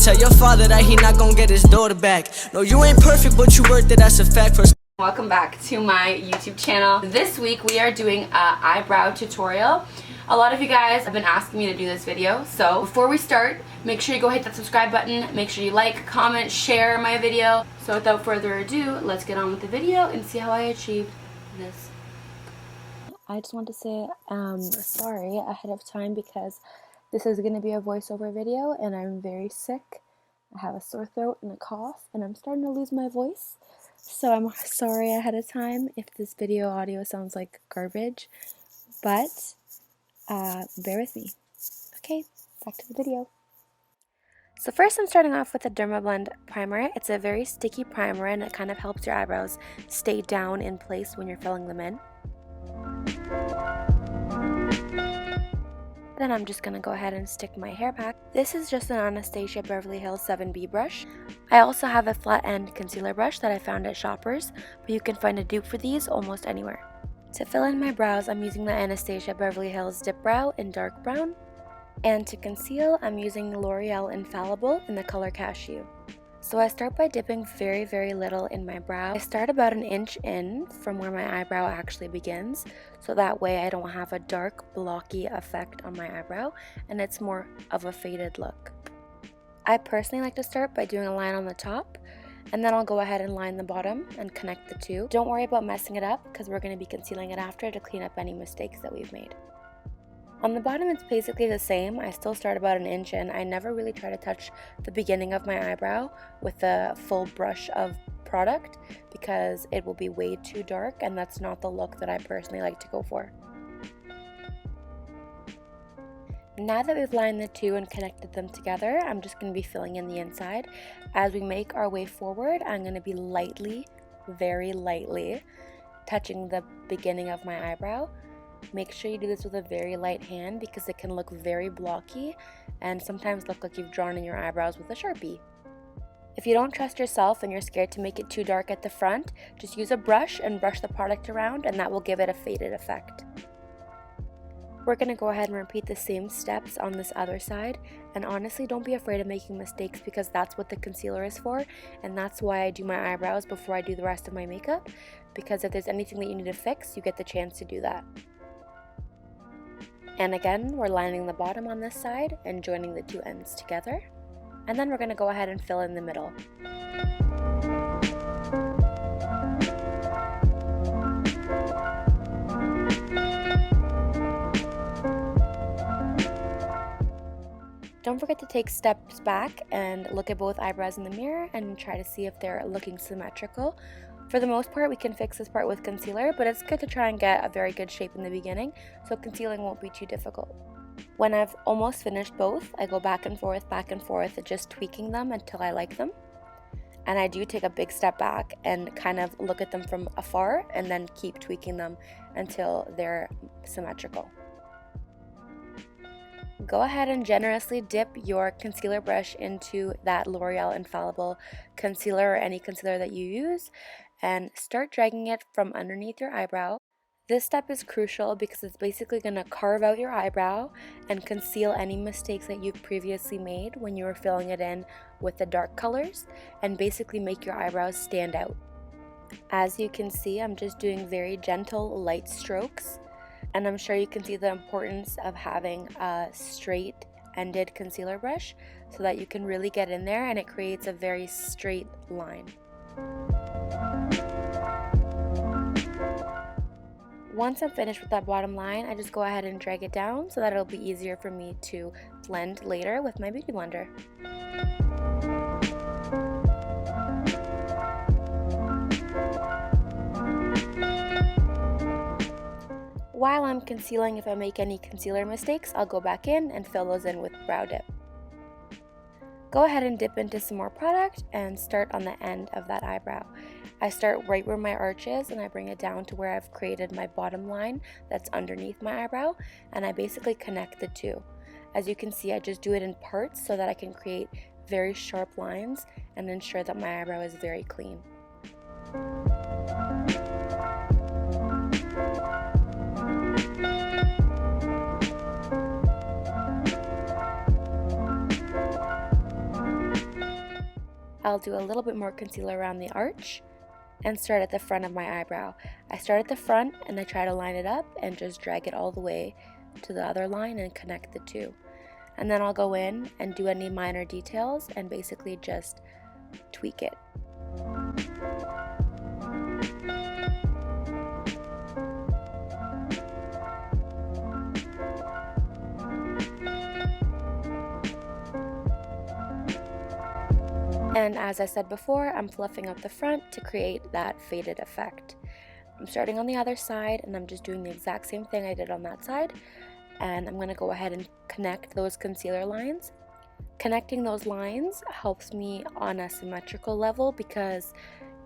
Tell your father that he not gonna get his daughter back. No, you ain't perfect, but you worth it, that's a fact. Welcome back to my YouTube channel. This week we are doing an eyebrow tutorial. A lot of you guys have been asking me to do this video, so before we start, make sure you go hit that subscribe button, make sure you like, comment, share my video. So without further ado, let's get on with the video and see how I achieved this. I just want to say sorry ahead of time because this is going to be a voiceover video and I'm very sick. I have a sore throat and a cough and I'm starting to lose my voice. So I'm sorry ahead of time if this video audio sounds like garbage, but bear with me. Okay, back to the video. So first I'm starting off with a Dermablend primer. It's a very sticky primer and it kind of helps your eyebrows stay down in place when you're filling them in. Then I'm just going to go ahead and stick my hair back. This is just an Anastasia Beverly Hills 7B brush. I also have a flat end concealer brush that I found at Shoppers, but you can find a dupe for these almost anywhere. To fill in my brows, I'm using the Anastasia Beverly Hills Dipbrow in dark brown. And to conceal, I'm using the L'Oreal Infallible in the color Cashew. So I start by dipping very, very little in my brow. I start about an inch in from where my eyebrow actually begins, so that way I don't have a dark, blocky effect on my eyebrow, and it's more of a faded look. I personally like to start by doing a line on the top, and then I'll go ahead and line the bottom and connect the two. Don't worry about messing it up, because we're going to be concealing it after to clean up any mistakes that we've made. On the bottom, it's basically the same. I still start about an inch in. I never really try to touch the beginning of my eyebrow with a full brush of product because it will be way too dark and that's not the look that I personally like to go for. Now that we've lined the two and connected them together, I'm just going to be filling in the inside. As we make our way forward, I'm going to be lightly, very lightly, touching the beginning of my eyebrow. Make sure you do this with a very light hand because it can look very blocky and sometimes look like you've drawn in your eyebrows with a Sharpie. If you don't trust yourself and you're scared to make it too dark at the front, just use a brush and brush the product around and that will give it a faded effect. We're going to go ahead and repeat the same steps on this other side, and honestly don't be afraid of making mistakes because that's what the concealer is for, and that's why I do my eyebrows before I do the rest of my makeup, because if there's anything that you need to fix, you get the chance to do that. And again, we're lining the bottom on this side and joining the two ends together. And then we're going to go ahead and fill in the middle. Don't forget to take steps back and look at both eyebrows in the mirror and try to see if they're looking symmetrical. For the most part, we can fix this part with concealer, but it's good to try and get a very good shape in the beginning, so concealing won't be too difficult. When I've almost finished both, I go back and forth, just tweaking them until I like them. And I do take a big step back and kind of look at them from afar and then keep tweaking them until they're symmetrical. Go ahead and generously dip your concealer brush into that L'Oreal Infallible concealer or any concealer that you use and start dragging it from underneath your eyebrow. This step is crucial because it's basically going to carve out your eyebrow and conceal any mistakes that you've previously made when you were filling it in with the dark colors and basically make your eyebrows stand out. As you can see, I'm just doing very gentle, light strokes, and I'm sure you can see the importance of having a straight-ended concealer brush so that you can really get in there and it creates a very straight line. Once I'm finished with that bottom line, I just go ahead and drag it down so that it'll be easier for me to blend later with my beauty blender. While I'm concealing, if I make any concealer mistakes, I'll go back in and fill those in with Brow Dip. Go ahead and dip into some more product and start on the end of that eyebrow. I start right where my arch is and I bring it down to where I've created my bottom line that's underneath my eyebrow, and I basically connect the two. As you can see, I just do it in parts so that I can create very sharp lines and ensure that my eyebrow is very clean. I'll do a little bit more concealer around the arch and start at the front of my eyebrow. I start at the front and I try to line it up and just drag it all the way to the other line and connect the two. And then I'll go in and do any minor details and basically just tweak it. And as I said before, I'm fluffing up the front to create that faded effect. I'm starting on the other side and I'm just doing the exact same thing I did on that side. And I'm going to go ahead and connect those concealer lines. Connecting those lines helps me on a symmetrical level because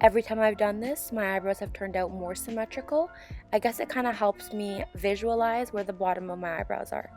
every time I've done this, my eyebrows have turned out more symmetrical. I guess it kind of helps me visualize where the bottom of my eyebrows are.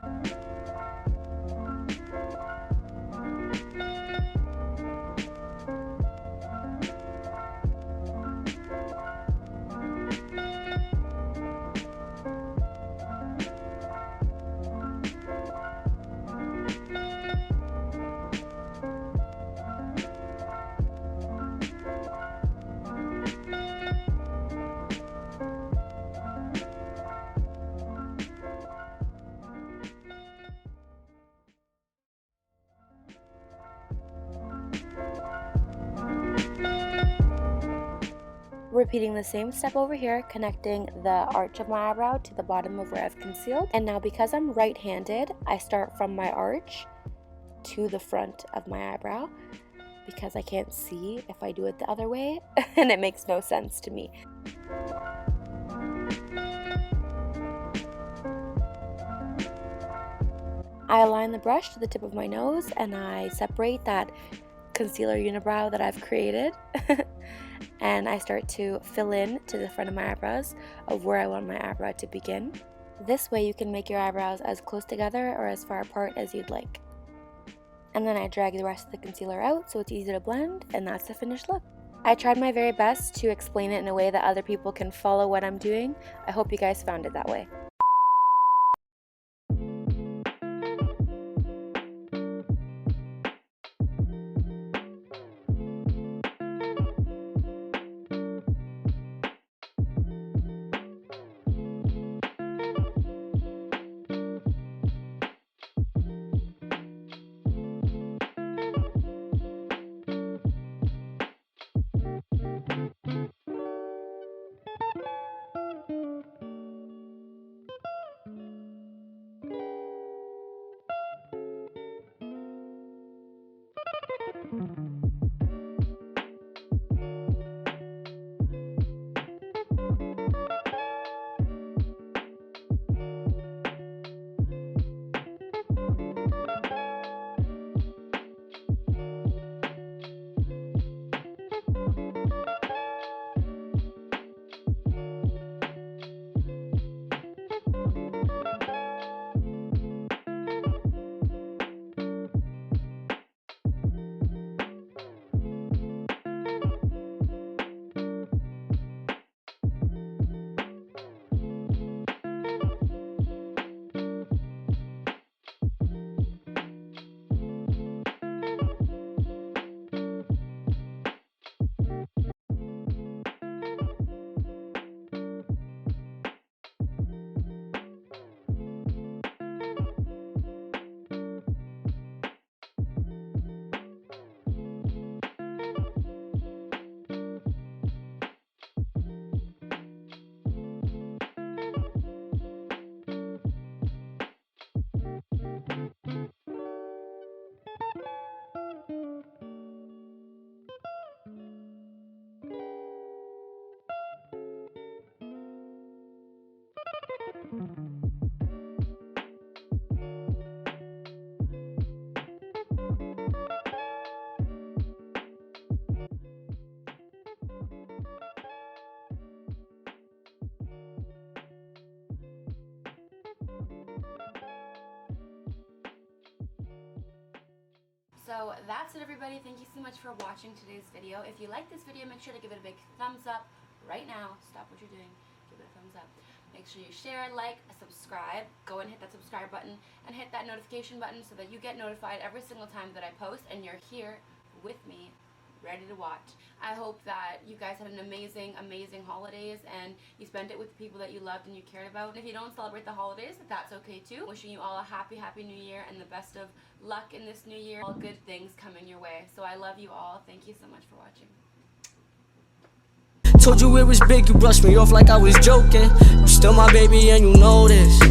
Repeating the same step over here, connecting the arch of my eyebrow to the bottom of where I've concealed. And now because I'm right-handed, I start from my arch to the front of my eyebrow because I can't see if I do it the other way and it makes no sense to me. I align the brush to the tip of my nose and I separate that concealer unibrow that I've created and I start to fill in to the front of my eyebrows of where I want my eyebrow to begin. This way you can make your eyebrows as close together or as far apart as you'd like. And then I drag the rest of the concealer out so it's easy to blend, and that's the finished look. I tried my very best to explain it in a way that other people can follow what I'm doing. I hope you guys found it that way. So that's it, everybody. Thank you so much for watching today's video. If you like this video, make sure to give it a big thumbs up right now. Stop what you're doing. Give it a thumbs up. Make sure you share, like, subscribe. Go and hit that subscribe button and hit that notification button so that you get notified every single time that I post and you're here with me ready to watch. I hope that you guys had an amazing, amazing holidays and you spent it with the people that you loved and you cared about. And if you don't celebrate the holidays, that's okay too. Wishing you all a happy, happy new year and the best of luck in this new year. All good things coming your way. So I love you all. Thank you so much for watching. Told you it was big, you brushed me off like I was joking. You still my baby and you know this.